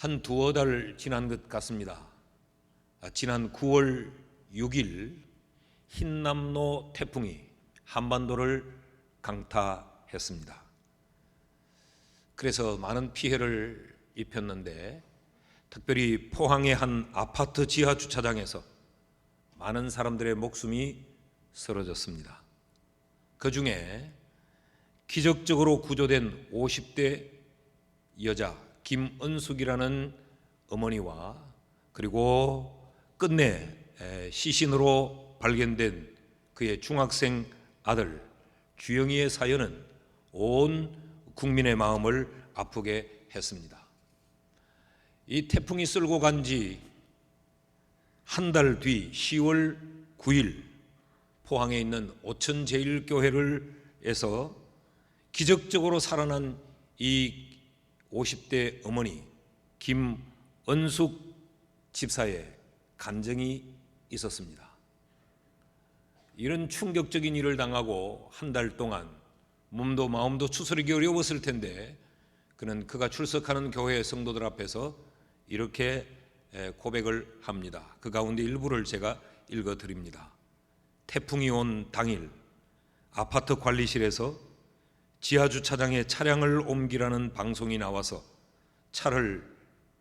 한 두어 달 지난 것 같습니다. 지난 9월 6일 흰남노 태풍이 한반도를 강타했습니다. 그래서 많은 피해를 입혔는데 특별히 포항의 한 아파트 지하 주차장에서 많은 사람들의 목숨이 쓰러졌습니다. 그 중에 기적적으로 구조된 50대 여자 김은숙이라는 어머니와 그리고 끝내 시신으로 발견된 그의 중학생 아들 주영이의 사연은 온 국민의 마음을 아프게 했습니다. 이 태풍이 쓸고 간 지 한 달 뒤 10월 9일 포항에 있는 오천제일교회에서 기적적으로 살아난 이 50대 어머니 김은숙 집사의 간증이 있었습니다. 이런 충격적인 일을 당하고 한 달 동안 몸도 마음도 추스르기 어려웠을 텐데 그는 그가 출석하는 교회 성도들 앞에서 이렇게 고백을 합니다. 그 가운데 일부를 제가 읽어드립니다. 태풍이 온 당일 아파트 관리실에서 지하주차장에 차량을 옮기라는 방송이 나와서 차를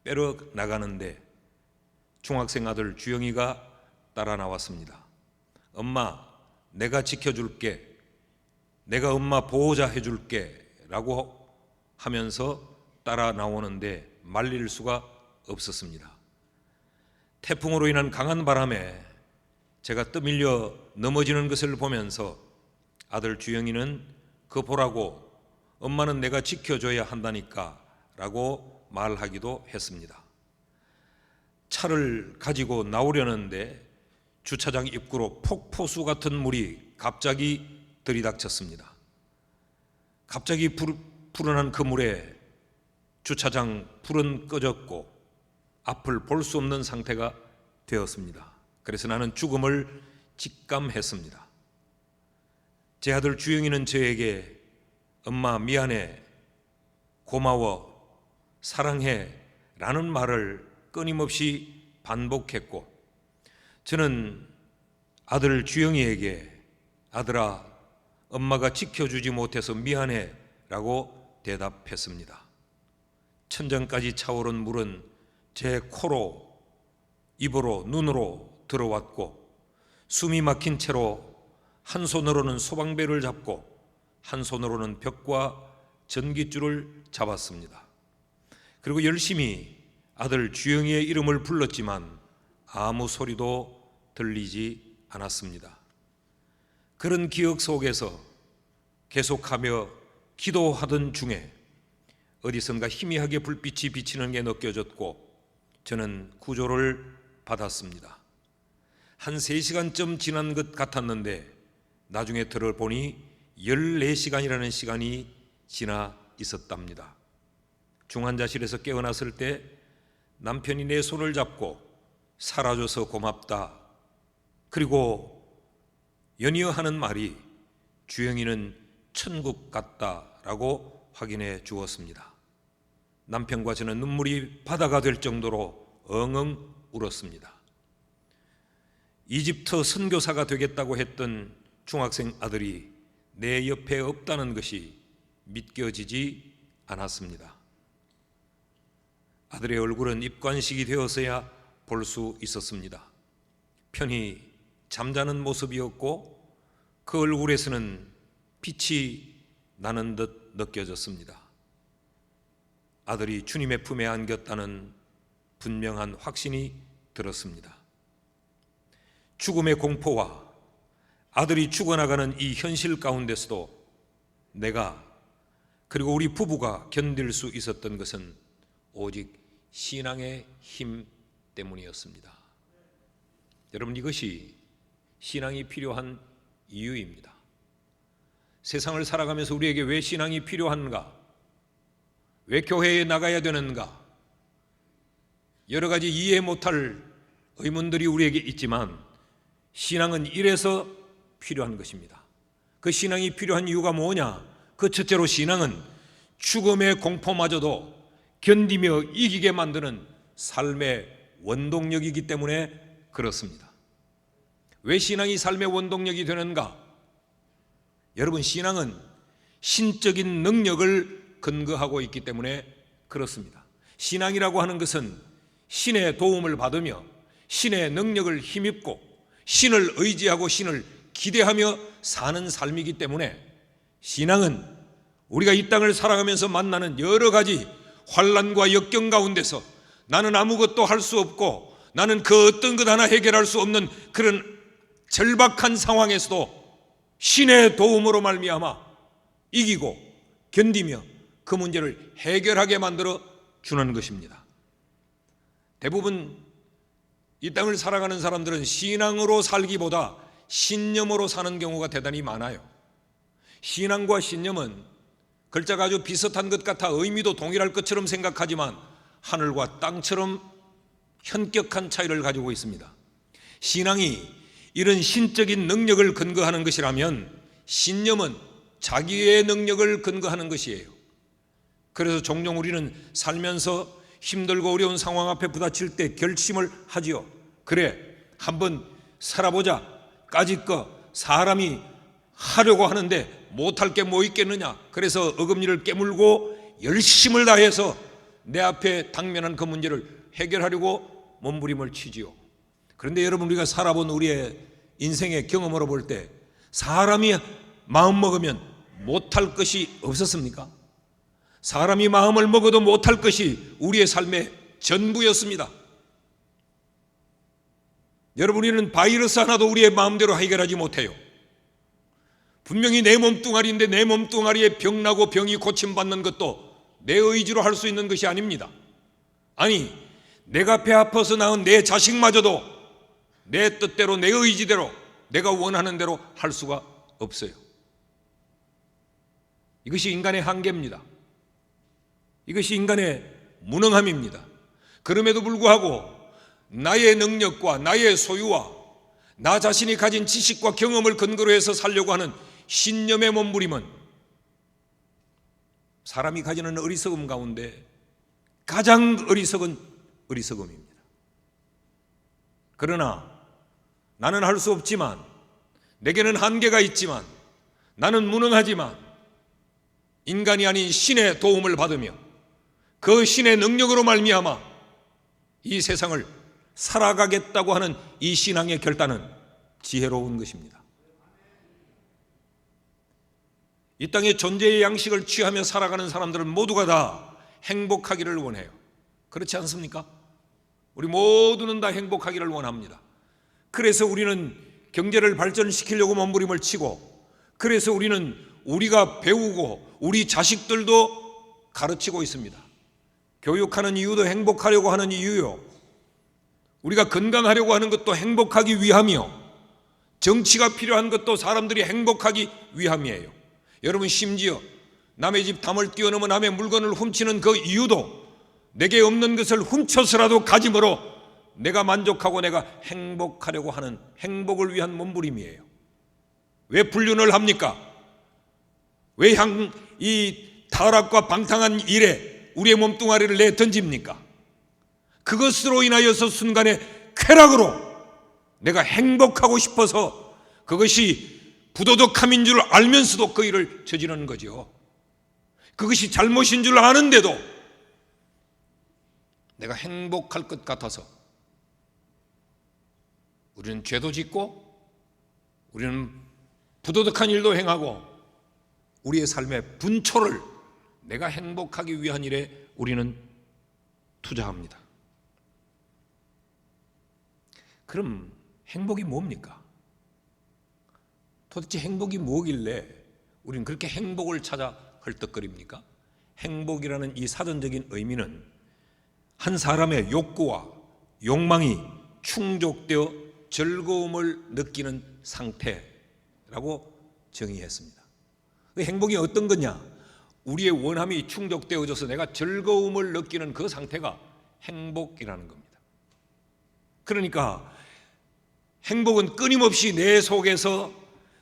빼러 나가는데 중학생 아들 주영이가 따라 나왔습니다. 엄마, 내가 지켜줄게. 내가 엄마 보호자 해줄게 라고 하면서 따라 나오는데 말릴 수가 없었습니다. 태풍으로 인한 강한 바람에 제가 떠밀려 넘어지는 것을 보면서 아들 주영이는 그 보라고 엄마는 내가 지켜줘야 한다니까 라고 말하기도 했습니다. 차를 가지고 나오려는데 주차장 입구로 폭포수 같은 물이 갑자기 들이닥쳤습니다. 갑자기 불어난 그 물에 주차장 불은 꺼졌고 앞을 볼 수 없는 상태가 되었습니다. 그래서 나는 죽음을 직감했습니다. 제 아들 주영이는 저에게 엄마 미안해, 고마워, 사랑해 라는 말을 끊임없이 반복했고 저는 아들 주영이에게 아들아 엄마가 지켜주지 못해서 미안해 라고 대답했습니다. 천장까지 차오른 물은 제 코로, 입으로, 눈으로 들어왔고 숨이 막힌 채로 한 손으로는 소방배를 잡고 한 손으로는 벽과 전깃줄을 잡았습니다. 그리고 열심히 아들 주영이의 이름을 불렀지만 아무 소리도 들리지 않았습니다. 그런 기억 속에서 계속하며 기도하던 중에 어디선가 희미하게 불빛이 비치는 게 느껴졌고 저는 구조를 받았습니다. 한 3시간쯤 지난 것 같았는데 나중에 들어보니 14시간이라는 시간이 지나 있었답니다. 중환자실에서 깨어났을 때 남편이 내 손을 잡고 살아줘서 고맙다. 그리고 연이어 하는 말이 주영이는 천국 같다라고 확인해 주었습니다. 남편과 저는 눈물이 바다가 될 정도로 엉엉 울었습니다. 이집트 선교사가 되겠다고 했던 중학생 아들이 내 옆에 없다는 것이 믿겨지지 않았습니다. 아들의 얼굴은 입관식이 되어서야 볼 수 있었습니다. 편히 잠자는 모습이었고 그 얼굴에서는 빛이 나는 듯 느껴졌습니다. 아들이 주님의 품에 안겼다는 분명한 확신이 들었습니다. 죽음의 공포와 아들이 죽어나가는 이 현실 가운데서도 내가 그리고 우리 부부가 견딜 수 있었던 것은 오직 신앙의 힘 때문이었습니다. 여러분, 이것이 신앙이 필요한 이유입니다. 세상을 살아가면서 우리에게 왜 신앙이 필요한가? 왜 교회에 나가야 되는가? 여러 가지 이해 못할 의문들이 우리에게 있지만 신앙은 이래서 필요한 것입니다. 그 신앙이 필요한 이유가 뭐냐? 그 첫째로 신앙은 죽음의 공포마저도 견디며 이기게 만드는 삶의 원동력이기 때문에 그렇습니다. 왜 신앙이 삶의 원동력이 되는가? 여러분, 신앙은 신적인 능력을 근거하고 있기 때문에 그렇습니다. 신앙이라고 하는 것은 신의 도움을 받으며 신의 능력을 힘입고 신을 의지하고 신을 기대하며 사는 삶이기 때문에 신앙은 우리가 이 땅을 살아가면서 만나는 여러 가지 환난과 역경 가운데서 나는 아무것도 할 수 없고 나는 그 어떤 것 하나 해결할 수 없는 그런 절박한 상황에서도 신의 도움으로 말미암아 이기고 견디며 그 문제를 해결하게 만들어 주는 것입니다. 대부분 이 땅을 살아가는 사람들은 신앙으로 살기보다 신념으로 사는 경우가 대단히 많아요. 신앙과 신념은 글자가 아주 비슷한 것 같아 의미도 동일할 것처럼 생각하지만 하늘과 땅처럼 현격한 차이를 가지고 있습니다. 신앙이 이런 신적인 능력을 근거하는 것이라면 신념은 자기의 능력을 근거하는 것이에요. 그래서 종종 우리는 살면서 힘들고 어려운 상황 앞에 부딪힐 때 결심을 하지요. 그래, 한번 살아보자. 까짓거 사람이 하려고 하는데 못할 게 뭐 있겠느냐. 그래서 어금니를 깨물고 열심을 다해서 내 앞에 당면한 그 문제를 해결하려고 몸부림을 치지요. 그런데 여러분, 우리가 살아본 우리의 인생의 경험으로 볼 때 사람이 마음 먹으면 못할 것이 없었습니까? 사람이 마음을 먹어도 못할 것이 우리의 삶의 전부였습니다. 여러분, 우리는 바이러스 하나도 우리의 마음대로 해결하지 못해요. 분명히 내 몸뚱아리인데 내 몸뚱아리에 병나고 병이 고침받는 것도 내 의지로 할 수 있는 것이 아닙니다. 아니, 내가 배 아파서 낳은 내 자식마저도 내 뜻대로 내 의지대로 내가 원하는 대로 할 수가 없어요. 이것이 인간의 한계입니다. 이것이 인간의 무능함입니다. 그럼에도 불구하고 나의 능력과 나의 소유와 나 자신이 가진 지식과 경험을 근거로 해서 살려고 하는 신념의 몸부림은 사람이 가지는 어리석음 가운데 가장 어리석은 어리석음입니다. 그러나 나는 할 수 없지만, 내게는 한계가 있지만, 나는 무능하지만 인간이 아닌 신의 도움을 받으며 그 신의 능력으로 말미암아 이 세상을 살아가겠다고 하는 이 신앙의 결단은 지혜로운 것입니다. 이 땅의 존재의 양식을 취하며 살아가는 사람들은 모두가 다 행복하기를 원해요. 그렇지 않습니까? 우리 모두는 다 행복하기를 원합니다. 그래서 우리는 경제를 발전시키려고 몸부림을 치고, 그래서 우리는 우리가 배우고 우리 자식들도 가르치고 있습니다. 교육하는 이유도 행복하려고 하는 이유요, 우리가 건강하려고 하는 것도 행복하기 위함이요, 정치가 필요한 것도 사람들이 행복하기 위함이에요. 여러분, 심지어 남의 집 담을 뛰어넘어 남의 물건을 훔치는 그 이유도 내게 없는 것을 훔쳐서라도 가짐으로 내가 만족하고 내가 행복하려고 하는 행복을 위한 몸부림이에요. 왜 불륜을 합니까? 왜 이 타락과 방탕한 일에 우리의 몸뚱아리를 내던집니까? 그것으로 인하여서 순간의 쾌락으로 내가 행복하고 싶어서 그것이 부도덕함인 줄 알면서도 그 일을 저지르는 거죠. 그것이 잘못인 줄 아는데도 내가 행복할 것 같아서 우리는 죄도 짓고 우리는 부도덕한 일도 행하고 우리의 삶의 분초를 내가 행복하기 위한 일에 우리는 투자합니다. 그럼 행복이 뭡니까? 도대체 행복이 뭐길래 우리는 그렇게 행복을 찾아 헐떡거립니까? 행복이라는 이 사전적인 의미는 한 사람의 욕구와 욕망이 충족되어 즐거움을 느끼는 상태라고 정의했습니다. 행복이 어떤 거냐? 우리의 원함이 충족되어져서 내가 즐거움을 느끼는 그 상태가 행복이라는 겁니다. 그러니까 행복은 끊임없이 내 속에서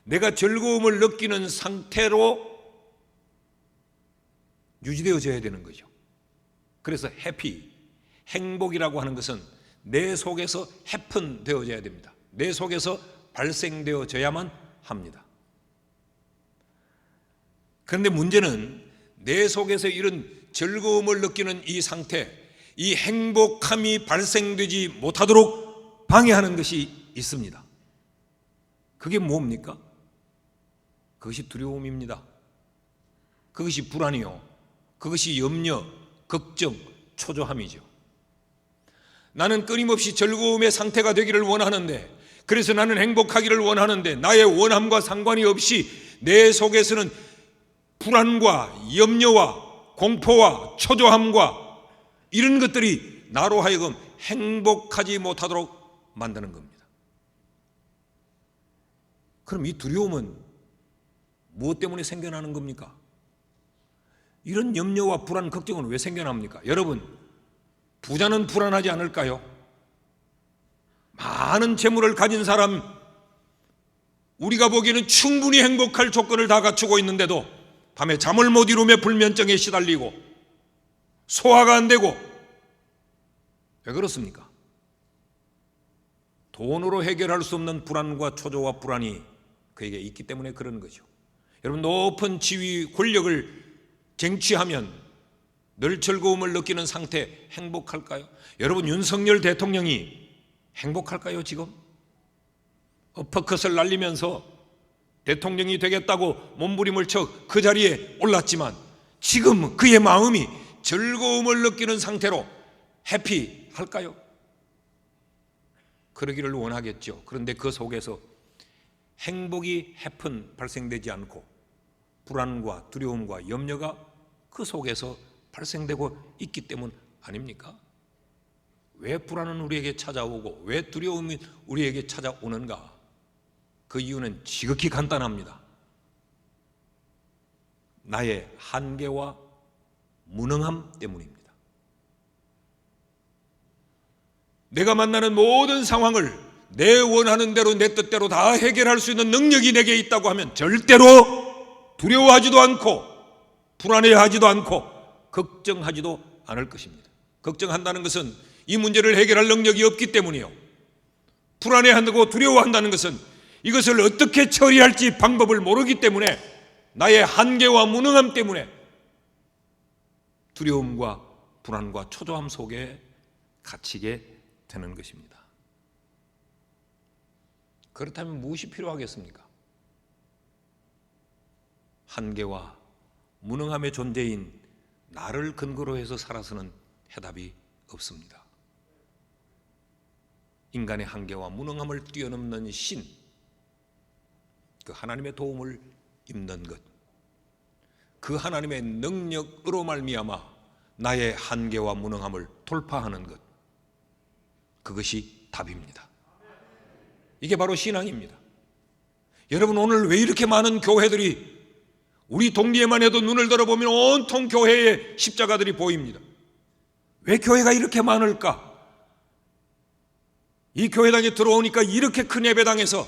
내가 즐거움을 느끼는 상태로 유지되어져야 되는 거죠. 그래서 해피, 행복이라고 하는 것은 내 속에서 해픈되어져야 됩니다. 내 속에서 발생되어져야만 합니다. 그런데 문제는 내 속에서 이런 즐거움을 느끼는 이 상태, 이 행복함이 발생되지 못하도록 방해하는 것이 있습니다. 그게 뭡니까? 그것이 두려움입니다. 그것이 불안이요, 그것이 염려, 걱정, 초조함이죠. 나는 끊임없이 즐거움의 상태가 되기를 원하는데, 그래서 나는 행복하기를 원하는데, 나의 원함과 상관이 없이 내 속에서는 불안과 염려와 공포와 초조함과 이런 것들이 나로 하여금 행복하지 못하도록 만드는 겁니다. 그럼 이 두려움은 무엇 때문에 생겨나는 겁니까? 이런 염려와 불안, 걱정은 왜 생겨납니까? 여러분, 부자는 불안하지 않을까요? 많은 재물을 가진 사람, 우리가 보기에는 충분히 행복할 조건을 다 갖추고 있는데도 밤에 잠을 못 이루며 불면증에 시달리고 소화가 안 되고, 왜 그렇습니까? 돈으로 해결할 수 없는 불안과 초조와 불안이 그에게 있기 때문에 그런 거죠. 여러분, 높은 지위, 권력을 쟁취하면 늘 즐거움을 느끼는 상태, 행복할까요? 여러분, 윤석열 대통령이 행복할까요? 지금 어퍼컷을 날리면서 대통령이 되겠다고 몸부림을 쳐 그 자리에 올랐지만 지금 그의 마음이 즐거움을 느끼는 상태로 해피할까요? 그러기를 원하겠죠. 그런데 그 속에서 행복이 발생되지 않고 불안과 두려움과 염려가 그 속에서 발생되고 있기 때문 아닙니까? 왜 불안은 우리에게 찾아오고 왜 두려움이 우리에게 찾아오는가? 그 이유는 지극히 간단합니다. 나의 한계와 무능함 때문입니다. 내가 만나는 모든 상황을 내 원하는 대로, 내 뜻대로 다 해결할 수 있는 능력이 내게 있다고 하면 절대로 두려워하지도 않고 불안해하지도 않고 걱정하지도 않을 것입니다. 걱정한다는 것은 이 문제를 해결할 능력이 없기 때문이요, 불안해한다고 두려워한다는 것은 이것을 어떻게 처리할지 방법을 모르기 때문에, 나의 한계와 무능함 때문에 두려움과 불안과 초조함 속에 갇히게 되는 것입니다. 그렇다면 무엇이 필요하겠습니까? 한계와 무능함의 존재인 나를 근거로 해서 살아서는 해답이 없습니다. 인간의 한계와 무능함을 뛰어넘는 신, 그 하나님의 도움을 입는 것, 그 하나님의 능력으로 말미암아 나의 한계와 무능함을 돌파하는 것, 그것이 답입니다. 이게 바로 신앙입니다. 여러분, 오늘 왜 이렇게 많은 교회들이, 우리 동리에만 해도 눈을 들어보면 온통 교회의 십자가들이 보입니다. 왜 교회가 이렇게 많을까? 이 교회당에 들어오니까 이렇게 큰 예배당에서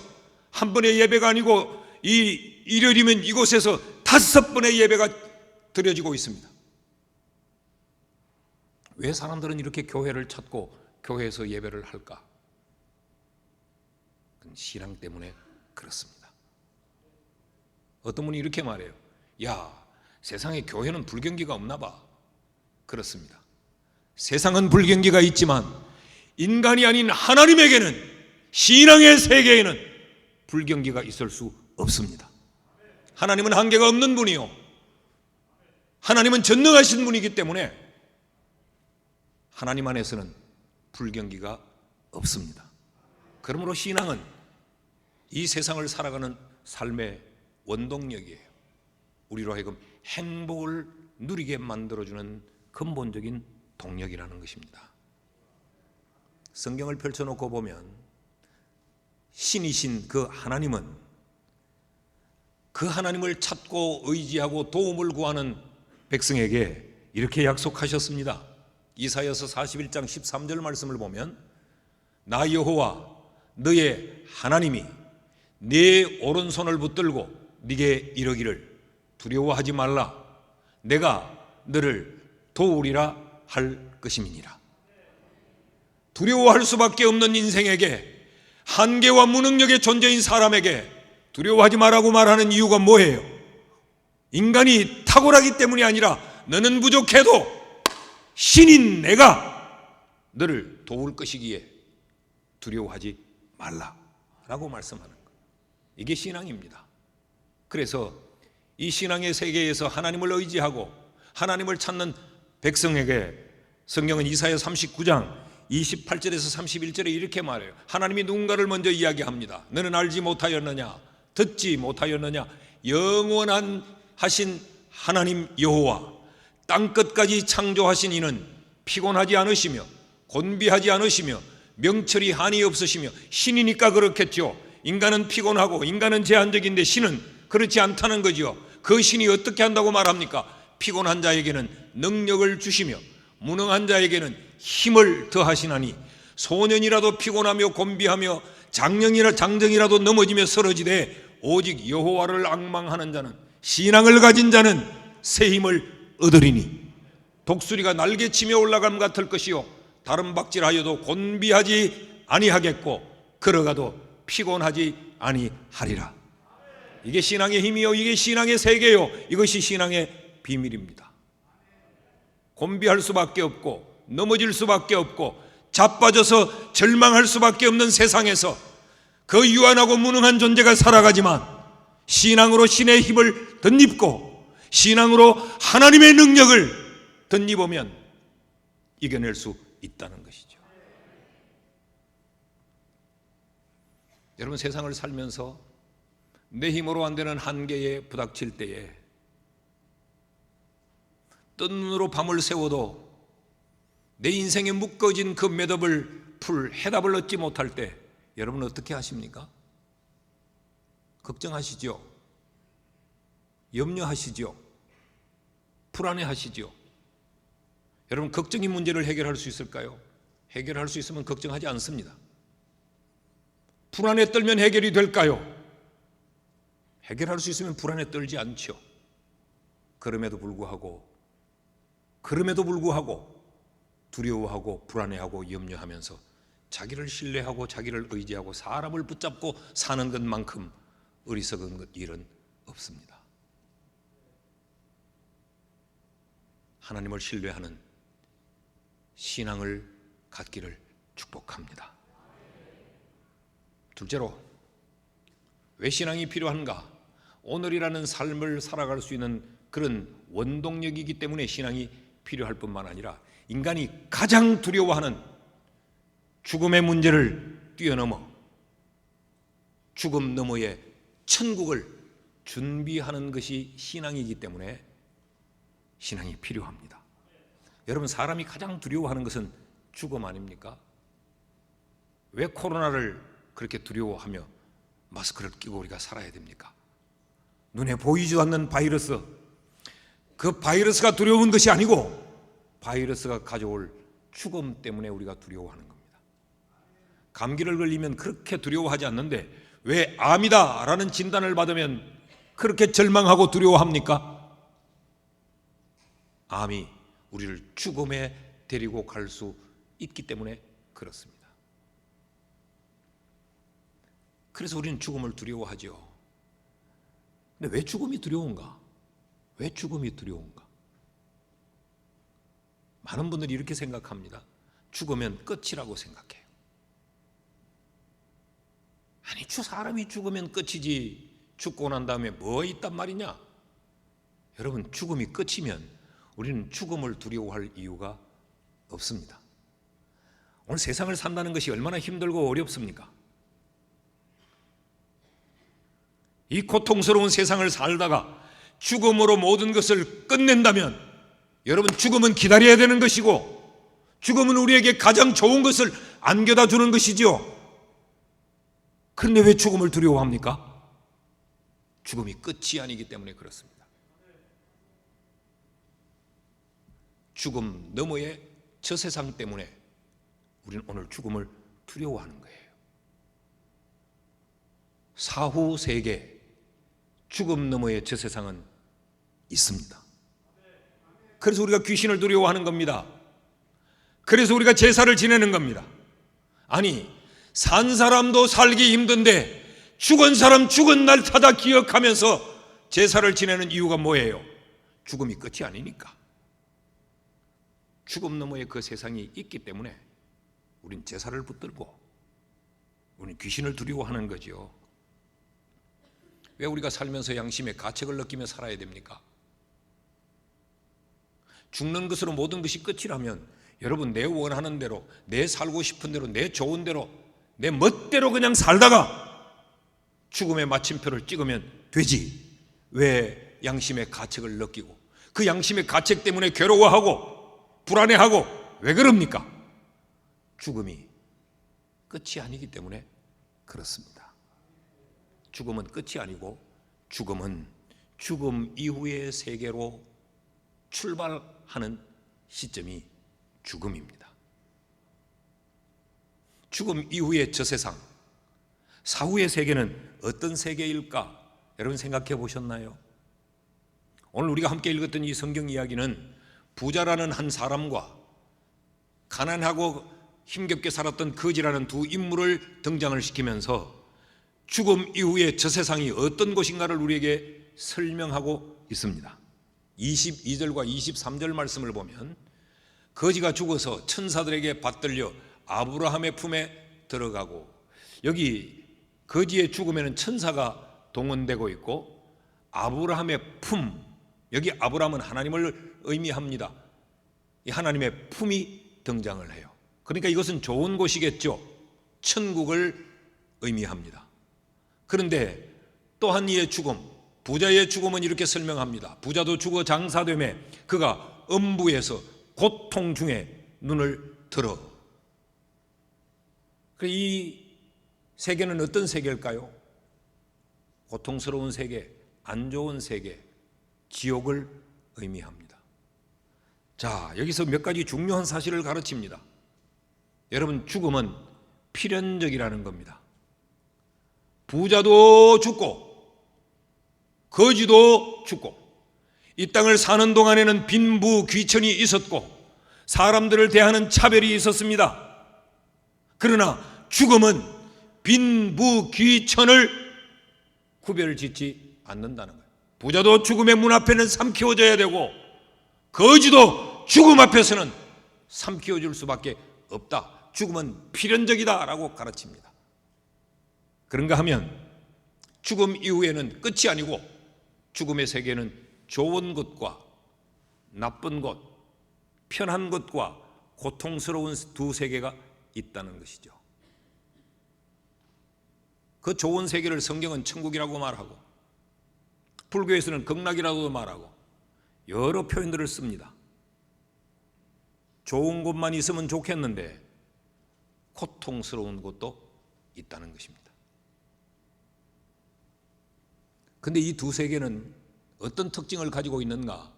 한 번의 예배가 아니고 이 일요일이면 이곳에서 5번의 예배가 드려지고 있습니다. 왜 사람들은 이렇게 교회를 찾고 교회에서 예배를 할까? 그건 신앙 때문에 그렇습니다. 어떤 분이 이렇게 말해요. 야, 세상에 교회는 불경기가 없나 봐. 그렇습니다. 세상은 불경기가 있지만 인간이 아닌 하나님에게는, 신앙의 세계에는 불경기가 있을 수 없습니다. 하나님은 한계가 없는 분이요, 하나님은 전능하신 분이기 때문에 하나님 안에서는 불경기가 없습니다. 그러므로 신앙은 이 세상을 살아가는 삶의 원동력이에요. 우리로 하여금 행복을 누리게 만들어주는 근본적인 동력이라는 것입니다. 성경을 펼쳐놓고 보면 신이신 그 하나님은 그 하나님을 찾고 의지하고 도움을 구하는 백성에게 이렇게 약속하셨습니다. 이사야서 41장 13절 말씀을 보면, 나 여호와 너의 하나님이 네 오른손을 붙들고 네게 이르기를 두려워하지 말라, 내가 너를 도우리라 할 것임이니라. 두려워할 수밖에 없는 인생에게, 한계와 무능력의 존재인 사람에게 두려워하지 말라고 말하는 이유가 뭐예요? 인간이 탁월하기 때문이 아니라 너는 부족해도 신인 내가 너를 도울 것이기에 두려워하지 말라라고 말씀하는 것. 이게 신앙입니다. 그래서 이 신앙의 세계에서 하나님을 의지하고 하나님을 찾는 백성에게 성경은 이사야 39장 28절에서 31절에 이렇게 말해요. 하나님이 누군가를 먼저 이야기합니다. 너는 알지 못하였느냐, 듣지 못하였느냐, 영원한 하신 하나님 여호와, 땅끝까지 창조하신 이는 피곤하지 않으시며 곤비하지 않으시며 명철이 한이 없으시며 신이니까 그렇겠죠. 인간은 피곤하고 인간은 제한적인데 신은 그렇지 않다는 거죠. 그 신이 어떻게 한다고 말합니까? 피곤한 자에게는 능력을 주시며 무능한 자에게는 힘을 더하시나니 소년이라도 피곤하며 곤비하며 장정이라도 넘어지며 쓰러지되 오직 여호와를 앙망하는 자는, 신앙을 가진 자는 새 힘을 얻으리니 독수리가 날개치며 올라감 같을 것이요 다른 박질하여도 곤비하지 아니하겠고 걸어가도 피곤하지 아니하리라. 이게 신앙의 힘이요, 이게 신앙의 세계요, 이것이 신앙의 비밀입니다. 곤비할 수밖에 없고 넘어질 수밖에 없고 자빠져서 절망할 수밖에 없는 세상에서 그 유한하고 무능한 존재가 살아가지만 신앙으로 신의 힘을 덧입고 신앙으로 하나님의 능력을 덧입으면 이겨낼 수 있다는 것이죠. 여러분, 세상을 살면서 내 힘으로 안 되는 한계에 부닥칠 때에 뜬 눈으로 밤을 새워도 내 인생에 묶어진 그 매듭을 풀 해답을 얻지 못할 때 여러분 어떻게 하십니까? 걱정하시죠? 염려하시죠? 불안해하시죠? 여러분, 걱정이 문제를 해결할 수 있을까요? 해결할 수 있으면 걱정하지 않습니다. 불안에 떨면 해결이 될까요? 해결할 수 있으면 불안에 떨지 않죠. 그럼에도 불구하고 두려워하고 불안해하고 염려하면서 자기를 신뢰하고 자기를 의지하고 사람을 붙잡고 사는 것만큼 어리석은 일은 없습니다. 하나님을 신뢰하는 신앙을 갖기를 축복합니다. 둘째로, 왜 신앙이 필요한가? 오늘이라는 삶을 살아갈 수 있는 그런 원동력이기 때문에 신앙이 필요할 뿐만 아니라 인간이 가장 두려워하는 죽음의 문제를 뛰어넘어 죽음 너머의 천국을 준비하는 것이 신앙이기 때문에 신앙이 필요합니다. 여러분, 사람이 가장 두려워하는 것은 죽음 아닙니까? 왜 코로나를 그렇게 두려워하며 마스크를 끼고 우리가 살아야 됩니까? 눈에 보이지도 않는 바이러스, 그 바이러스가 두려운 것이 아니고 바이러스가 가져올 죽음 때문에 우리가 두려워하는 겁니다. 감기를 걸리면 그렇게 두려워하지 않는데 왜 암이다 라는 진단을 받으면 그렇게 절망하고 두려워합니까? 암이 우리를 죽음에 데리고 갈 수 있기 때문에 그렇습니다. 그래서 우리는 죽음을 두려워하죠. 근데 왜 죽음이 두려운가? 왜 죽음이 두려운가? 많은 분들이 이렇게 생각합니다. 죽으면 끝이라고 생각해요. 아니, 사람이 죽으면 끝이지 죽고 난 다음에 뭐 있단 말이냐? 여러분, 죽음이 끝이면 우리는 죽음을 두려워할 이유가 없습니다. 오늘 세상을 산다는 것이 얼마나 힘들고 어렵습니까? 이 고통스러운 세상을 살다가 죽음으로 모든 것을 끝낸다면 여러분, 죽음은 기다려야 되는 것이고 죽음은 우리에게 가장 좋은 것을 안겨다 주는 것이지요. 그런데 왜 죽음을 두려워합니까? 죽음이 끝이 아니기 때문에 그렇습니다. 죽음 너머의 저 세상 때문에 우리는 오늘 죽음을 두려워하는 거예요. 사후 세계, 죽음 너머의 저 세상은 있습니다. 그래서 우리가 귀신을 두려워하는 겁니다. 그래서 우리가 제사를 지내는 겁니다. 아니, 산 사람도 살기 힘든데 죽은 사람 죽은 날 찾아 기억하면서 제사를 지내는 이유가 뭐예요? 죽음이 끝이 아니니까. 죽음 너머에 그 세상이 있기 때문에 우린 제사를 붙들고 우린 귀신을 두려워하는 거죠. 왜 우리가 살면서 양심의 가책을 느끼며 살아야 됩니까? 죽는 것으로 모든 것이 끝이라면 여러분, 내 원하는 대로, 내 살고 싶은 대로, 내 좋은 대로, 내 멋대로 그냥 살다가 죽음의 마침표를 찍으면 되지. 왜 양심의 가책을 느끼고 그 양심의 가책 때문에 괴로워하고 불안해하고 왜 그럽니까? 죽음이 끝이 아니기 때문에 그렇습니다. 죽음은 끝이 아니고 죽음은 죽음 이후의 세계로 출발하는 시점이 죽음입니다. 죽음 이후의 저 세상, 사후의 세계는 어떤 세계일까? 여러분 생각해 보셨나요? 오늘 우리가 함께 읽었던 이 성경 이야기는 부자라는 한 사람과 가난하고 힘겹게 살았던 거지라는 두 인물을 등장을 시키면서 죽음 이후의 저 세상이 어떤 곳인가를 우리에게 설명하고 있습니다. 22절과 23절 말씀을 보면 거지가 죽어서 천사들에게 받들려 아브라함의 품에 들어가고, 여기 거지의 죽음에는 천사가 동원되고 있고 아브라함의 품, 여기 아브라함은 하나님을 의미합니다. 이 하나님의 품이 등장을 해요. 그러니까 이것은 좋은 곳이겠죠. 천국을 의미합니다. 그런데 또한 이의 죽음, 부자의 죽음은 이렇게 설명합니다. 부자도 죽어 장사되매 그가 음부에서 고통 중에 눈을 들어. 이 세계는 어떤 세계일까요? 고통스러운 세계, 안 좋은 세계, 지옥을 의미합니다. 자, 여기서 몇 가지 중요한 사실을 가르칩니다. 여러분, 죽음은 필연적이라는 겁니다. 부자도 죽고 거지도 죽고 이 땅을 사는 동안에는 빈부 귀천이 있었고 사람들을 대하는 차별이 있었습니다. 그러나 죽음은 빈부 귀천을 구별짓지 않는다는 거예요. 부자도 죽음의 문 앞에는 삼키워져야 되고 거지도 죽음 앞에서는 삼키워질 수밖에 없다. 죽음은 필연적이다라고 가르칩니다. 그런가 하면 죽음 이후에는 끝이 아니고 죽음의 세계는 좋은 것과 나쁜 것, 편한 것과 고통스러운 두 세계가 있다는 것이죠. 그 좋은 세계를 성경은 천국이라고 말하고 불교에서는 극락이라고도 말하고 여러 표현들을 씁니다. 좋은 곳만 있으면 좋겠는데 고통스러운 곳도 있다는 것입니다. 그런데 이 두 세계는 어떤 특징을 가지고 있는가?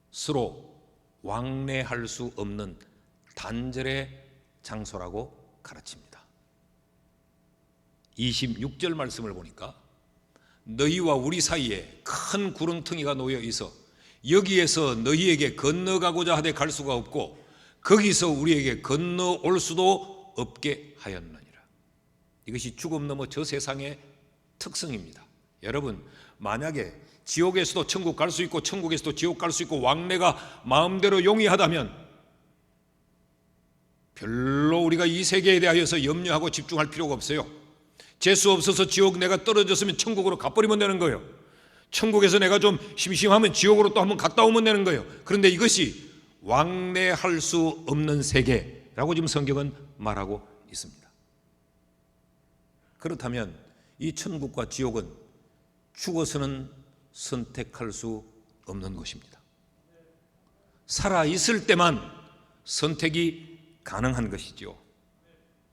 서로 왕래할 수 없는 단절의 장소라고 가르칩니다. 26절 말씀을 보니까 너희와 우리 사이에 큰 구렁텅이가 놓여 있어 여기에서 너희에게 건너가고자 하되 갈 수가 없고 거기서 우리에게 건너올 수도 없게 하였느니라. 이것이 죽음 넘어 저 세상의 특성입니다. 여러분, 만약에 지옥에서도 천국 갈 수 있고 천국에서도 지옥 갈 수 있고 왕래가 마음대로 용이하다면 별로 우리가 이 세계에 대하여서 염려하고 집중할 필요가 없어요. 재수 없어서 지옥 내가 떨어졌으면 천국으로 가버리면 되는 거예요. 천국에서 내가 좀 심심하면 지옥으로 또 한번 갔다 오면 되는 거예요. 그런데 이것이 왕래할 수 없는 세계라고 지금 성경은 말하고 있습니다. 그렇다면 이 천국과 지옥은 죽어서는 선택할 수 없는 것입니다. 살아있을 때만 선택이 가능한 것이죠.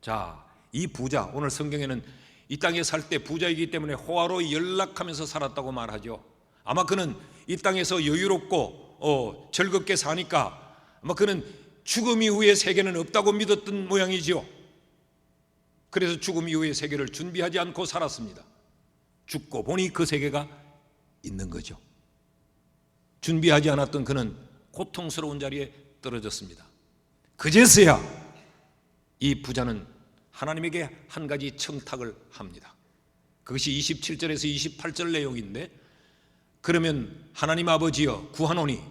자, 이 부자, 오늘 성경에는 이 땅에 살 때 부자이기 때문에 호화로 연락하면서 살았다고 말하죠. 아마 그는 이 땅에서 여유롭고 즐겁게 사니까 아마 그는 죽음 이후의 세계는 없다고 믿었던 모양이죠. 그래서 죽음 이후의 세계를 준비하지 않고 살았습니다. 죽고 보니 그 세계가 있는 거죠. 준비하지 않았던 그는 고통스러운 자리에 떨어졌습니다. 그제서야 이 부자는 하나님에게 한 가지 청탁을 합니다. 그것이 27절에서 28절 내용인데, 그러면 하나님 아버지여 구하노니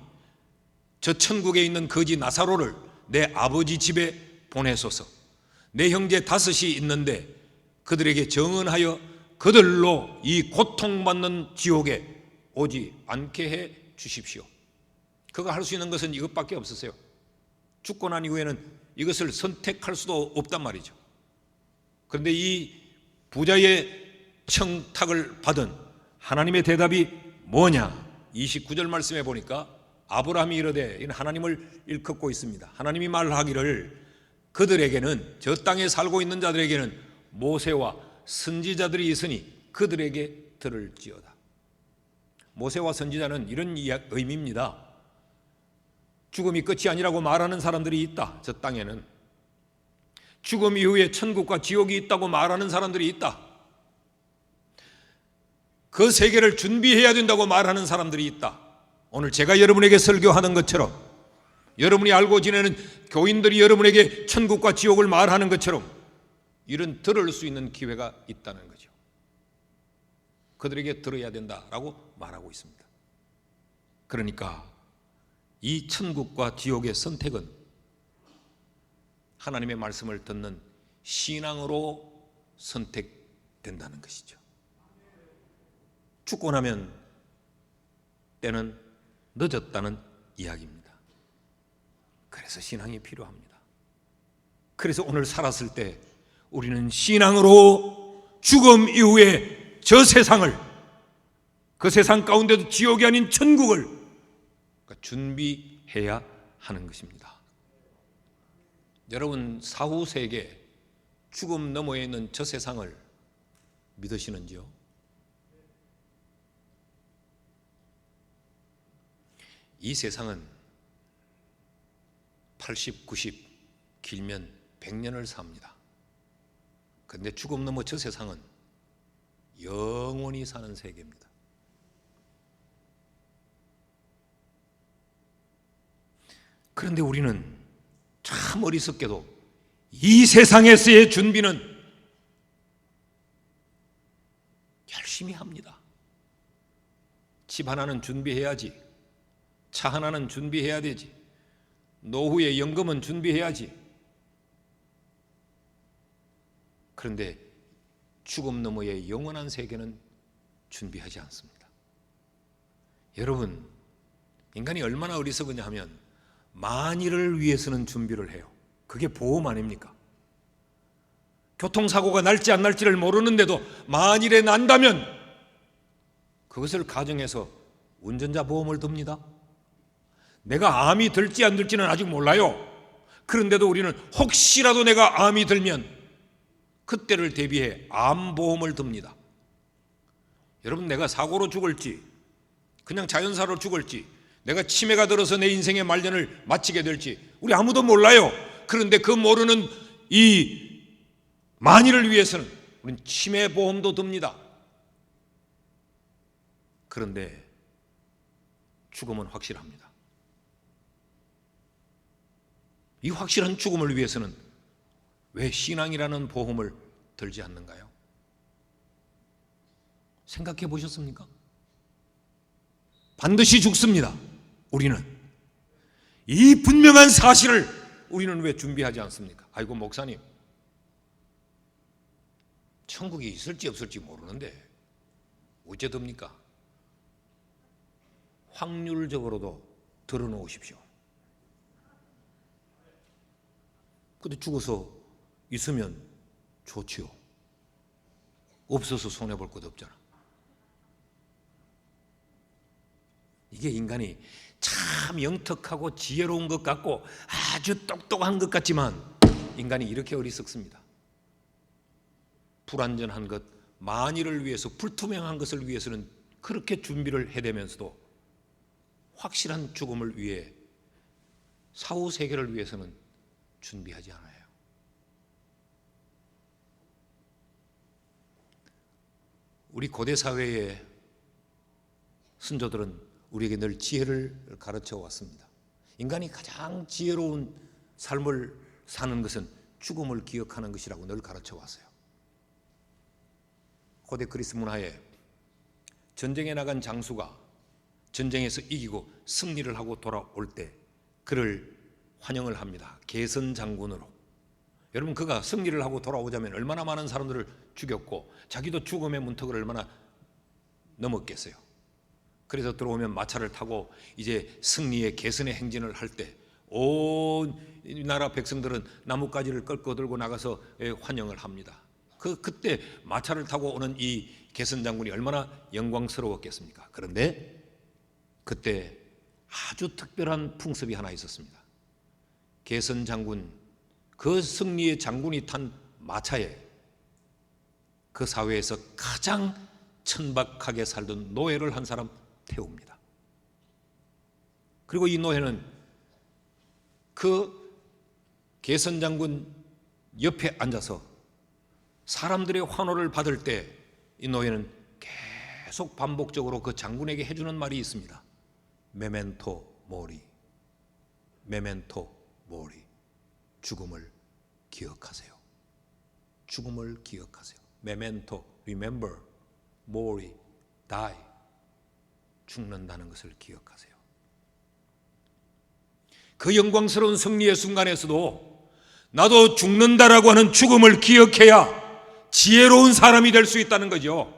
저 천국에 있는 거지 나사로를 내 아버지 집에 보내소서. 내 형제 5이 있는데 그들에게 정언하여 그들로 이 고통받는 지옥에 오지 않게 해 주십시오. 그가 할 수 있는 것은 이것밖에 없으세요. 죽고 난 이후에는 이것을 선택할 수도 없단 말이죠. 그런데 이 부자의 청탁을 받은 하나님의 대답이 뭐냐? 29절 말씀에 보니까 아브라함이 이르되, 하나님을 일컫고 있습니다. 하나님이 말하기를 그들에게는, 저 땅에 살고 있는 자들에게는 모세와 선지자들이 있으니 그들에게 들을지어다. 모세와 선지자는 이런 의미입니다. 죽음이 끝이 아니라고 말하는 사람들이 있다. 저 땅에는 죽음 이후에 천국과 지옥이 있다고 말하는 사람들이 있다. 그 세계를 준비해야 된다고 말하는 사람들이 있다. 오늘 제가 여러분에게 설교하는 것처럼, 여러분이 알고 지내는 교인들이 여러분에게 천국과 지옥을 말하는 것처럼 이런 들을 수 있는 기회가 있다는 거죠. 그들에게 들어야 된다라고 말하고 있습니다. 그러니까 이 천국과 지옥의 선택은 하나님의 말씀을 듣는 신앙으로 선택된다는 것이죠. 죽고 나면 때는 늦었다는 이야기입니다. 그래서 신앙이 필요합니다. 그래서 오늘 살았을 때 우리는 신앙으로 죽음 이후에 저 세상을, 그 세상 가운데도 지옥이 아닌 천국을 준비해야 하는 것입니다. 여러분, 사후 세계, 죽음 너머에 있는 저 세상을 믿으시는지요? 이 세상은 80, 90, 길면 100년을 삽니다. 그런데 죽음 너머 저 세상은 영원히 사는 세계입니다. 그런데 우리는 참 어리석게도 이 세상에서의 준비는 열심히 합니다. 집 하나는 준비해야지, 차 하나는 준비해야 되지, 노후에 연금은 준비해야지. 그런데 죽음 너머의 영원한 세계는 준비하지 않습니다. 여러분, 인간이 얼마나 어리석으냐 하면 만일을 위해서는 준비를 해요. 그게 보험 아닙니까? 교통사고가 날지 안 날지를 모르는데도 만일에 난다면 그것을 가정해서 운전자 보험을 듭니다. 내가 암이 들지 안 들지는 아직 몰라요. 그런데도 우리는 혹시라도 내가 암이 들면 그때를 대비해 암보험을 듭니다. 여러분, 내가 사고로 죽을지 그냥 자연사로 죽을지, 내가 치매가 들어서 내 인생의 말년을 마치게 될지 우리 아무도 몰라요. 그런데 그 모르는 이 만일을 위해서는 우리는 치매보험도 듭니다. 그런데 죽음은 확실합니다. 이 확실한 죽음을 위해서는 왜 신앙이라는 보험을 들지 않는가요? 생각해 보셨습니까? 반드시 죽습니다. 우리는 이 분명한 사실을 우리는 왜 준비하지 않습니까? 아이고, 목사님, 천국이 있을지 없을지 모르는데 어째 됩니까? 확률적으로도 들어놓으십시오. 근데 죽어서 있으면 좋지요. 없어서 손해볼 것 없잖아. 이게 인간이 참 영특하고 지혜로운 것 같고 아주 똑똑한 것 같지만 인간이 이렇게 어리석습니다. 불완전한 것, 만일을 위해서, 불투명한 것을 위해서는 그렇게 준비를 해대면서도 확실한 죽음을 위해, 사후 세계를 위해서는 준비하지 않아요. 우리 고대 사회의 선조들은 우리에게 늘 지혜를 가르쳐 왔습니다. 인간이 가장 지혜로운 삶을 사는 것은 죽음을 기억하는 것이라고 늘 가르쳐 왔어요. 고대 그리스 문화에 전쟁에 나간 장수가 전쟁에서 이기고 승리를 하고 돌아올 때 그를 환영을 합니다. 개선 장군으로. 여러분, 그가 승리를 하고 돌아오자면 얼마나 많은 사람들을 죽였고 자기도 죽음의 문턱을 얼마나 넘었겠어요. 그래서 들어오면 마차를 타고 이제 승리의 개선의 행진을 할 때 온 나라 백성들은 나뭇가지를 꺾어 들고 나가서 환영을 합니다. 그때 마차를 타고 오는 이 개선 장군이 얼마나 영광스러웠겠습니까? 그런데 그때 아주 특별한 풍습이 하나 있었습니다. 개선 장군, 그 승리의 장군이 탄 마차에 그 사회에서 가장 천박하게 살던 노예를 한 사람 태웁니다. 그리고 이 노예는 그 개선 장군 옆에 앉아서 사람들의 환호를 받을 때 이 노예는 계속 반복적으로 그 장군에게 해주는 말이 있습니다. 메멘토 모리, 메멘토 모리. 죽음을 기억하세요. 죽음을 기억하세요. 메멘토, remember, mori, die. 죽는다는 것을 기억하세요. 그 영광스러운 승리의 순간에서도 나도 죽는다라고 하는 죽음을 기억해야 지혜로운 사람이 될 수 있다는 거죠.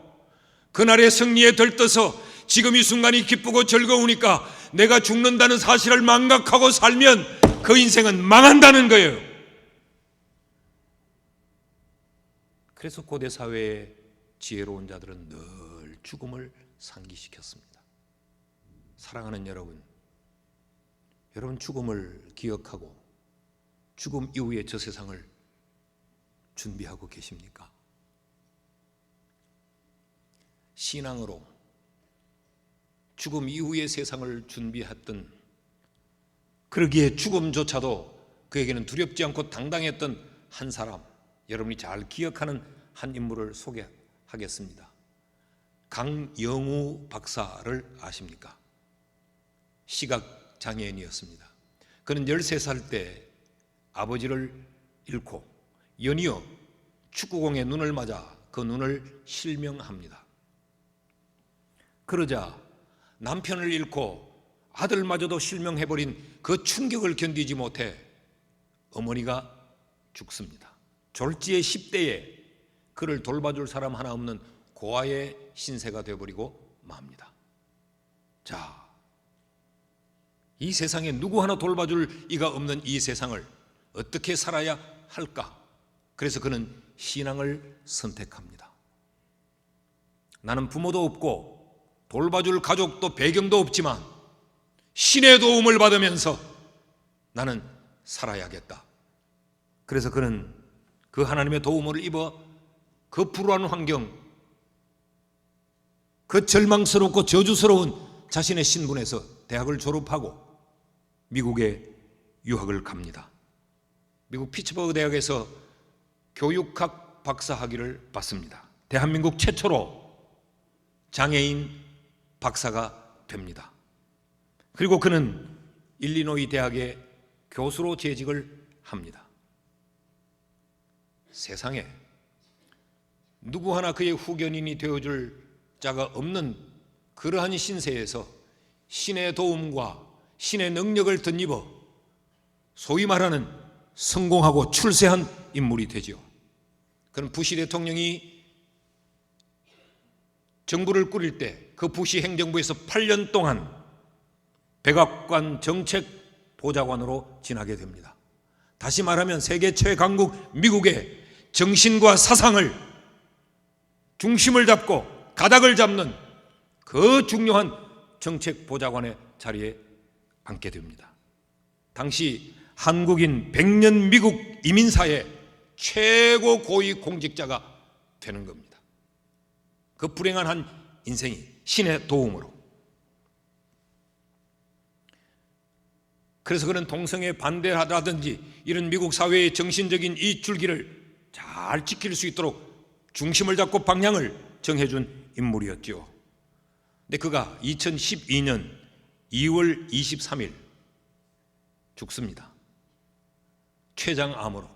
그날의 승리에 들떠서 지금 이 순간이 기쁘고 즐거우니까 내가 죽는다는 사실을 망각하고 살면 그 인생은 망한다는 거예요. 그래서 고대 사회의 지혜로운 자들은 늘 죽음을 상기시켰습니다. 사랑하는 여러분, 여러분 죽음을 기억하고 죽음 이후의 저 세상을 준비하고 계십니까? 신앙으로 죽음 이후의 세상을 준비했던, 그러기에 죽음조차도 그에게는 두렵지 않고 당당했던 한 사람, 여러분이 잘 기억하는 한 인물을 소개하겠습니다. 강영우 박사를 아십니까? 시각장애인이었습니다. 그는 13살 때 아버지를 잃고 연이어 축구공에 눈을 맞아 그 눈을 실명합니다. 그러자 남편을 잃고 아들마저도 실명해버린 그 충격을 견디지 못해 어머니가 죽습니다. 졸지의 10대에 그를 돌봐줄 사람 하나 없는 고아의 신세가 되어버리고 맙니다. 자, 이 세상에 누구 하나 돌봐줄 이가 없는 이 세상을 어떻게 살아야 할까? 그래서 그는 신앙을 선택합니다. 나는 부모도 없고 돌봐줄 가족도 배경도 없지만 신의 도움을 받으면서 나는 살아야겠다. 그래서 그는 그 하나님의 도움을 입어 그 불우한 환경, 그 절망스럽고 저주스러운 자신의 신분에서 대학을 졸업하고 미국에 유학을 갑니다. 미국 피츠버그 대학에서 교육학 박사학위를 받습니다. 대한민국 최초로 장애인 박사가 됩니다. 그리고 그는 일리노이 대학의 교수로 재직을 합니다. 세상에 누구 하나 그의 후견인이 되어줄 자가 없는 그러한 신세에서 신의 도움과 신의 능력을 덧입어 소위 말하는 성공하고 출세한 인물이 되죠. 그는 부시 대통령이 정부를 꾸릴 때 그 부시 행정부에서 8년 동안 백악관 정책 보좌관으로 지나게 됩니다. 다시 말하면 세계 최강국 미국의 정신과 사상을 중심을 잡고 가닥을 잡는 그 중요한 정책 보좌관의 자리에 앉게 됩니다. 당시 한국인 100년 미국 이민사의 최고 고위 공직자가 되는 겁니다. 그 불행한 한 인생이 신의 도움으로. 그래서 그는 동성애 반대하다든지 이런 미국 사회의 정신적인 이 줄기를 잘 지킬 수 있도록 중심을 잡고 방향을 정해준 인물이었죠. 근데 그가 2012년 2월 23일 죽습니다. 췌장암으로.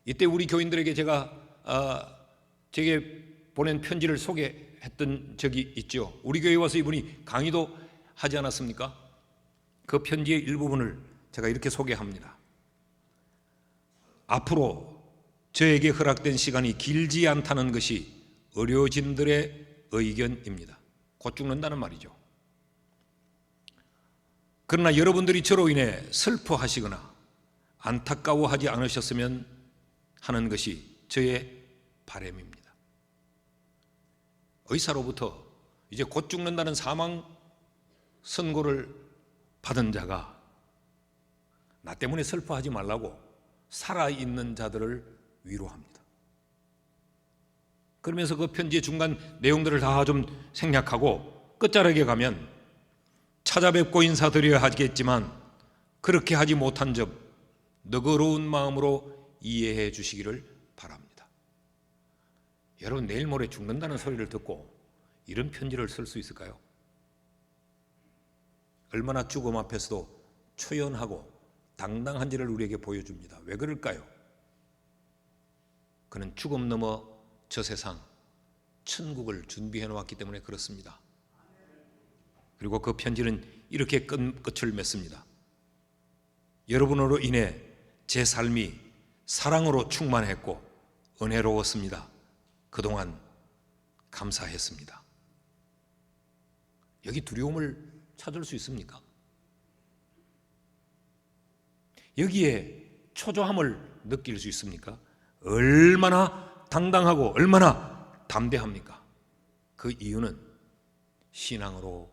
이때 우리 교인들에게 제게 보낸 편지를 소개했던 적이 있죠. 우리 교회에 와서 이분이 강의도 하지 않았습니까? 그 편지의 일부분을 제가 이렇게 소개합니다. 앞으로 저에게 허락된 시간이 길지 않다는 것이 의료진들의 의견입니다. 곧 죽는다는 말이죠. 그러나 여러분들이 저로 인해 슬퍼하시거나 안타까워하지 않으셨으면 하는 것이 저의 바람입니다. 의사로부터 이제 곧 죽는다는 사망 선고를 받은 자가 나 때문에 슬퍼하지 말라고 살아있는 자들을 위로합니다. 그러면서 그 편지의 중간 내용들을 다 좀 생략하고 끝자락에 가면 찾아뵙고 인사드려야 하겠지만 그렇게 하지 못한 점 너그러운 마음으로 이해해 주시기를 바랍니다. 여러분, 내일 모레 죽는다는 소리를 듣고 이런 편지를 쓸 수 있을까요? 얼마나 죽음 앞에서도 초연하고 당당한지를 우리에게 보여줍니다. 왜 그럴까요? 그는 죽음 넘어 저 세상 천국을 준비해 놓았기 때문에 그렇습니다. 그리고 그 편지는 이렇게 끝을 맺습니다. 여러분으로 인해 제 삶이 사랑으로 충만했고 은혜로웠습니다. 그동안 감사했습니다. 여기 두려움을 찾을 수 있습니까? 여기에 초조함을 느낄 수 있습니까? 얼마나 당당하고 얼마나 담대합니까? 그 이유는 신앙으로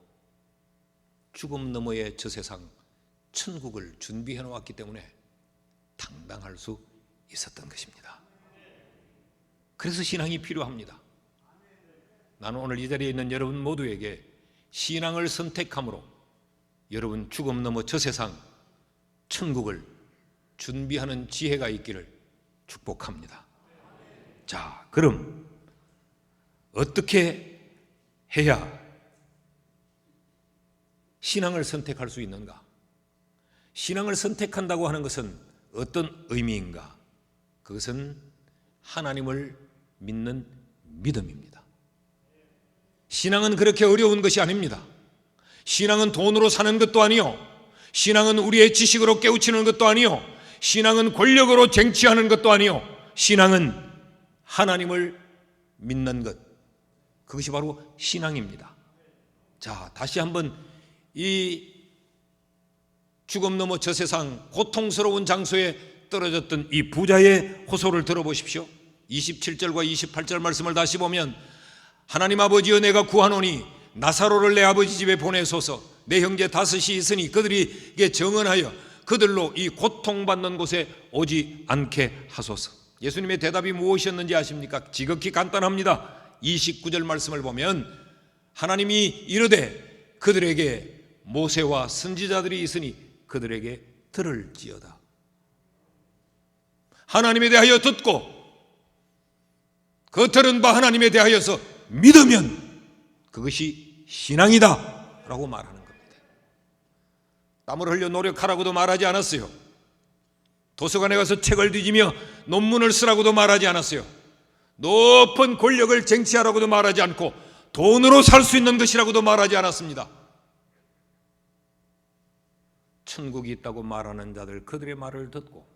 죽음 너머의 저 세상 천국을 준비해 놓았기 때문에 당당할 수 있었던 것입니다. 그래서 신앙이 필요합니다. 나는 오늘 이 자리에 있는 여러분 모두에게 신앙을 선택함으로 여러분 죽음 너머 저 세상 천국을 준비하는 지혜가 있기를 축복합니다. 자, 그럼 어떻게 해야 신앙을 선택할 수 있는가? 신앙을 선택한다고 하는 것은 어떤 의미인가? 그것은 하나님을 믿는 믿음입니다. 신앙은 그렇게 어려운 것이 아닙니다. 신앙은 돈으로 사는 것도 아니요, 신앙은 우리의 지식으로 깨우치는 것도 아니요, 신앙은 권력으로 쟁취하는 것도 아니요, 신앙은 하나님을 믿는 것, 그것이 바로 신앙입니다. 자, 다시 한번 이 죽음 넘어 저 세상 고통스러운 장소에 떨어졌던 이 부자의 호소를 들어보십시오. 27절과 28절 말씀을 다시 보면 하나님 아버지여, 내가 구하노니 나사로를 내 아버지 집에 보내소서. 내 형제 다섯이 있으니 그들에게 정언하여 그들로 이 고통받는 곳에 오지 않게 하소서. 예수님의 대답이 무엇이었는지 아십니까? 지극히 간단합니다. 29절 말씀을 보면 하나님이 이르되 그들에게 모세와 선지자들이 있으니 그들에게 들을지어다. 하나님에 대하여 듣고 그 들은 바 하나님에 대하여서 믿으면 그것이 신앙이다 라고 말하는 겁니다. 땀을 흘려 노력하라고도 말하지 않았어요. 도서관에 가서 책을 뒤지며 논문을 쓰라고도 말하지 않았어요. 높은 권력을 쟁취하라고도 말하지 않고 돈으로 살 수 있는 것이라고도 말하지 않았습니다. 천국이 있다고 말하는 자들, 그들의 말을 듣고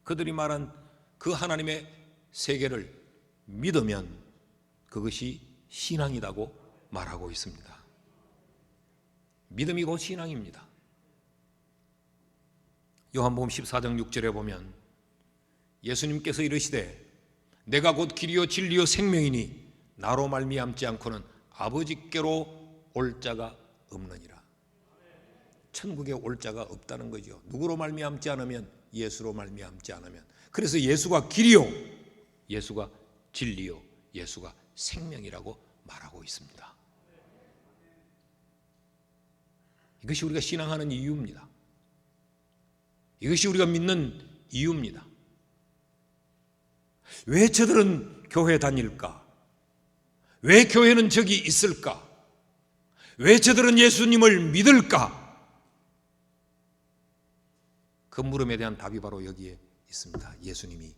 그들이 말한 그 하나님의 세계를 믿으면 그것이 신앙이라고 말하고 있습니다. 믿음이 곧 신앙입니다. 요한복음 14장 6절에 보면 예수님께서 이르시되 내가 곧 길이요 진리요 생명이니 나로 말미암지 않고는 아버지께로 올 자가 없느니라. 천국에 올 자가 없다는 거죠. 누구로 말미암지 않으면? 예수로 말미암지 않으면. 그래서 예수가 길이요, 예수가 진리요, 예수가 생명이라고 말하고 있습니다. 이것이 우리가 신앙하는 이유입니다. 이것이 우리가 믿는 이유입니다. 왜 저들은 교회 다닐까? 왜 교회는 저기 있을까? 왜 저들은 예수님을 믿을까? 그 물음에 대한 답이 바로 여기에 있습니다. 예수님이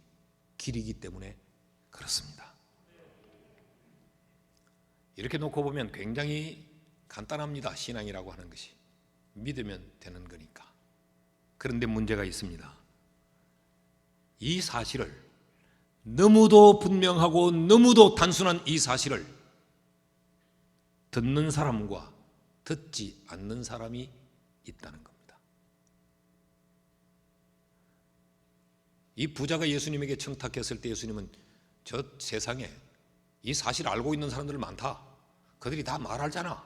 길이기 때문에 그렇습니다. 이렇게 놓고 보면 굉장히 간단합니다. 신앙이라고 하는 것이 믿으면 되는 거니까. 그런데 문제가 있습니다. 이 사실을, 너무도 분명하고 너무도 단순한 이 사실을 듣는 사람과 듣지 않는 사람이 있다는 겁니다. 이 부자가 예수님에게 청탁했을 때 예수님은 저 세상에 이 사실을 알고 있는 사람들 많다. 그들이 다 말하잖아.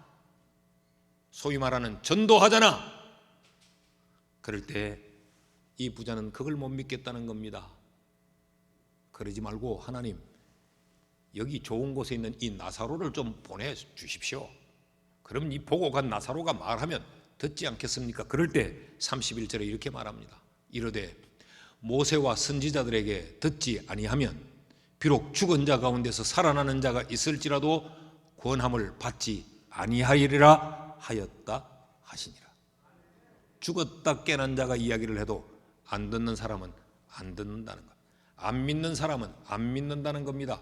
소위 말하는 전도하잖아. 그럴 때 이 부자는 그걸 못 믿겠다는 겁니다. 그러지 말고 하나님, 여기 좋은 곳에 있는 이 나사로를 좀 보내주십시오. 그럼 이 보고 간 나사로가 말하면 듣지 않겠습니까? 그럴 때 31절에 이렇게 말합니다. 이르되 모세와 선지자들에게 듣지 아니하면 비록 죽은 자 가운데서 살아나는 자가 있을지라도 권함을 받지 아니하리라 하였다 하시니라. 죽었다 깨난 자가 이야기를 해도 안 듣는 사람은 안 듣는다는 것, 안 믿는 사람은 안 믿는다는 겁니다.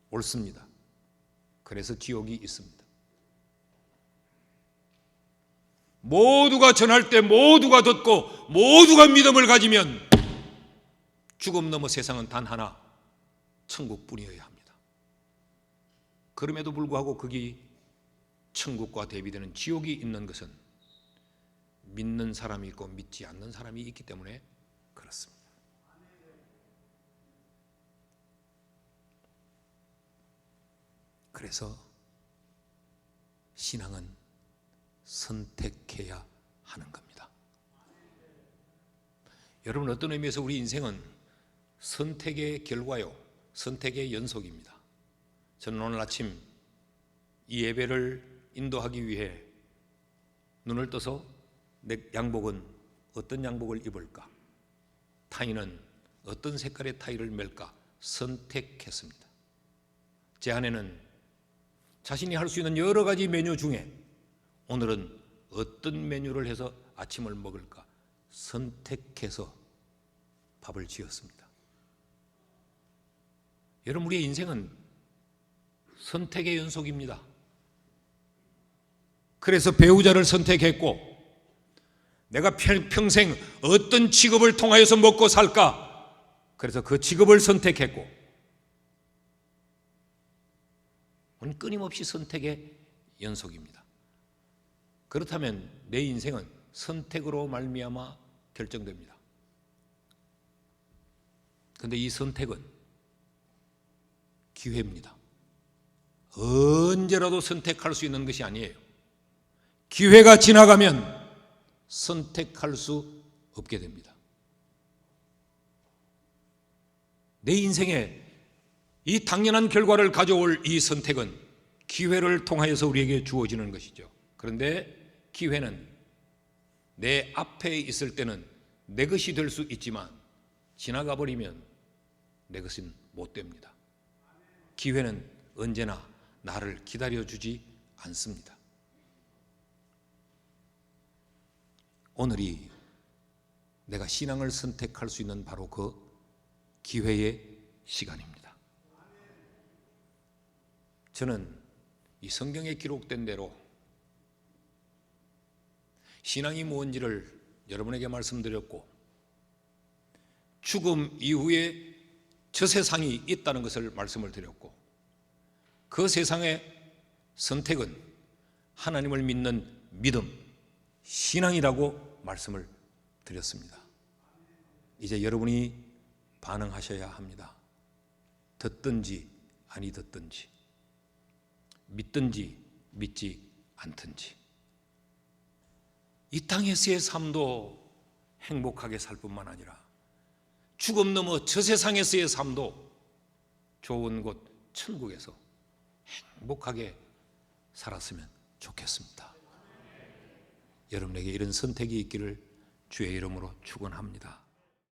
옳습니다. 그래서 지옥이 있습니다. 모두가 전할 때 모두가 듣고 모두가 믿음을 가지면 죽음 넘어 세상은 단 하나, 천국뿐이어야 합니다. 그럼에도 불구하고 거기 천국과 대비되는 지옥이 있는 것은 믿는 사람이 있고 믿지 않는 사람이 있기 때문에 그렇습니다. 그래서 신앙은 선택해야 하는 겁니다. 여러분, 어떤 의미에서 우리 인생은 선택의 결과요, 선택의 연속입니다. 저는 오늘 아침 이 예배를 인도하기 위해 눈을 떠서 내 양복은 어떤 양복을 입을까? 타이는 어떤 색깔의 타이를 멜까? 선택했습니다. 제 안에는 자신이 할 수 있는 여러 가지 메뉴 중에 오늘은 어떤 메뉴를 해서 아침을 먹을까? 선택해서 밥을 지었습니다. 여러분, 우리의 인생은 선택의 연속입니다. 그래서 배우자를 선택했고, 내가 평생 어떤 직업을 통하여서 먹고 살까? 그래서 그 직업을 선택했고, 끊임없이 선택의 연속입니다. 그렇다면 내 인생은 선택으로 말미암아 결정됩니다. 그런데 이 선택은 기회입니다. 언제라도 선택할 수 있는 것이 아니에요. 기회가 지나가면 선택할 수 없게 됩니다. 내 인생에 이 당연한 결과를 가져올 이 선택은 기회를 통하여서 우리에게 주어지는 것이죠. 그런데 기회는 내 앞에 있을 때는 내 것이 될 수 있지만 지나가 버리면 내 것은 못 됩니다. 기회는 언제나 나를 기다려주지 않습니다. 오늘이 내가 신앙을 선택할 수 있는 바로 그 기회의 시간입니다. 저는 이 성경에 기록된 대로 신앙이 뭔지를 여러분에게 말씀드렸고, 죽음 이후에 저 세상이 있다는 것을 말씀을 드렸고, 그 세상의 선택은 하나님을 믿는 믿음, 신앙이라고 말씀을 드렸습니다. 이제 여러분이 반응하셔야 합니다. 듣든지 아니 듣든지, 믿든지 믿지 않든지, 이 땅에서의 삶도 행복하게 살 뿐만 아니라 죽음 넘어 저 세상에서의 삶도 좋은 곳 천국에서 행복하게 살았으면 좋겠습니다. 여러분에게 이런 선택이 있기를 주의 이름으로 축원합니다.